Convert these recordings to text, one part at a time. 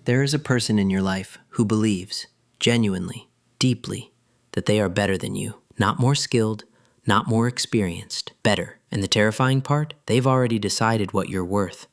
There is a person in your life who believes, genuinely, deeply, that they are better than you. Not more skilled, not more experienced, better. And the terrifying part? They've already decided what you're worth.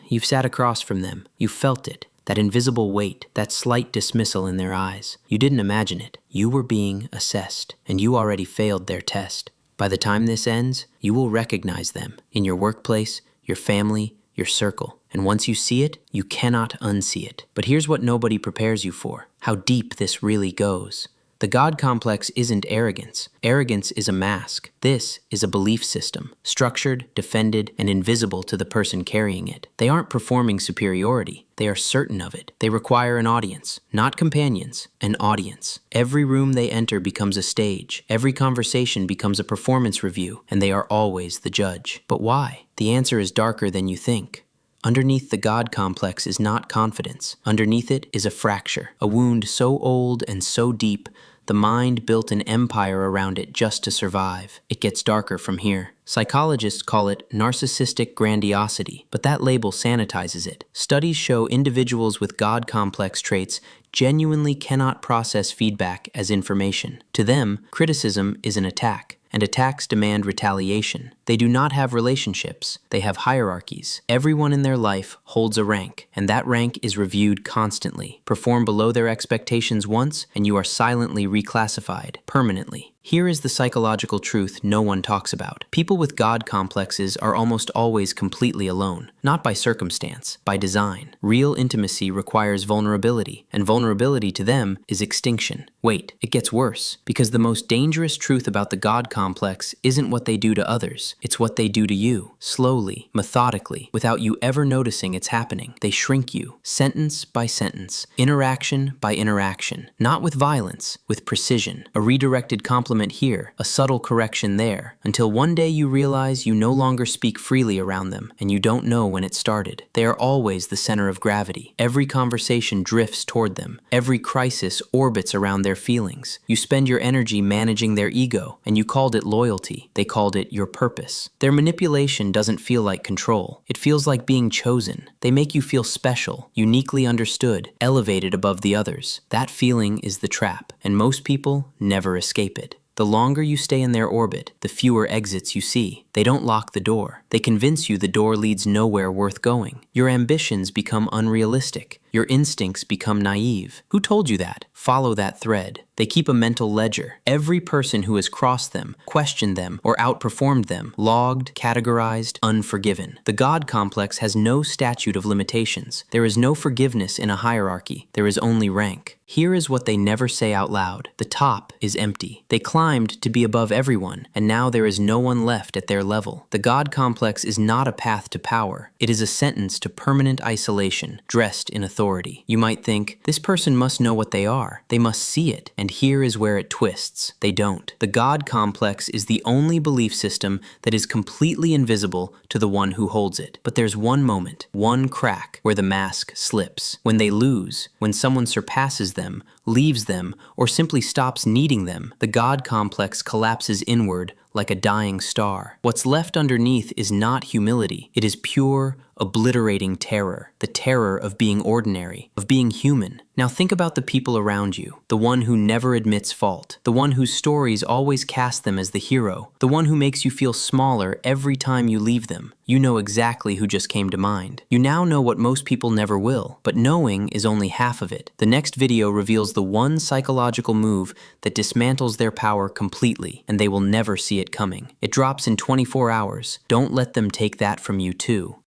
You've sat across from them. You felt it. That invisible weight, that slight dismissal in their eyes. You didn't imagine it. You were being assessed, and you already failed their test. By the time this ends, you will recognize them in your workplace, your family, your circle. And once you see it, you cannot unsee it. But here's what nobody prepares you for, how deep this really goes. The God complex isn't arrogance. Arrogance is a mask. This is a belief system, structured, defended, and invisible to the person carrying it. They aren't performing superiority. They are certain of it. They require an audience, not companions, an audience. Every room they enter becomes a stage. Every conversation becomes a performance review, and they are always the judge. But why? The answer is darker than you think. Underneath the God complex is not confidence. Underneath it is a fracture, a wound so old and so deep, the mind built an empire around it just to survive. It gets darker from here. Psychologists call it narcissistic grandiosity, but that label sanitizes it. Studies show individuals with God complex traits genuinely cannot process feedback as information. To them, criticism is an attack, and attacks demand retaliation. They do not have relationships. They have hierarchies. Everyone in their life holds a rank, and that rank is reviewed constantly. Perform below their expectations once, and you are silently reclassified, permanently. Here is the psychological truth no one talks about. People with God complexes are almost always completely alone, not by circumstance, by design. Real intimacy requires vulnerability, and vulnerability to them is extinction. Wait, it gets worse, because the most dangerous truth about the God complex isn't what they do to others, it's what they do to you. Slowly, methodically, without you ever noticing it's happening. They shrink you, sentence by sentence, interaction by interaction. Not with violence, with precision. A redirected compliment here, a subtle correction there, until one day you realize you no longer speak freely around them, and you don't know when it started. They are always the center of gravity. Every conversation drifts toward them. Every crisis orbits around their feelings. You spend your energy managing their ego, and you called it loyalty. They called it your purpose. Their manipulation doesn't feel like control. It feels like being chosen. They make you feel special, uniquely understood, elevated above the others. That feeling is the trap, and most people never escape it. The longer you stay in their orbit, the fewer exits you see. They don't lock the door. They convince you the door leads nowhere worth going. Your ambitions become unrealistic. Your instincts become naive. Who told you that? Follow that thread. They keep a mental ledger. Every person who has crossed them, questioned them, or outperformed them, logged, categorized, unforgiven. The God complex has no statute of limitations. There is no forgiveness in a hierarchy. There is only rank. Here is what they never say out loud. The top is empty. They climbed to be above everyone, and now there is no one left at their level. The God complex is not a path to power. It is a sentence to permanent isolation, dressed in authority. You might think, this person must know what they are. They must see it. And here is where it twists. They don't. The God complex is the only belief system that is completely invisible to the one who holds it. But there's one moment, one crack, where the mask slips. When they lose, when someone surpasses them, leaves them, or simply stops needing them, the God complex collapses inward like a dying star. What's left underneath is not humility. It is pure, obliterating terror. The terror of being ordinary, of being human. Now think about the people around you. The one who never admits fault. The one whose stories always cast them as the hero. The one who makes you feel smaller every time you leave them. You know exactly who just came to mind. You now know what most people never will, but knowing is only half of it. The next video reveals the one psychological move that dismantles their power completely, and they will never see it coming. It drops in 24 hours. Don't let them take that from you too.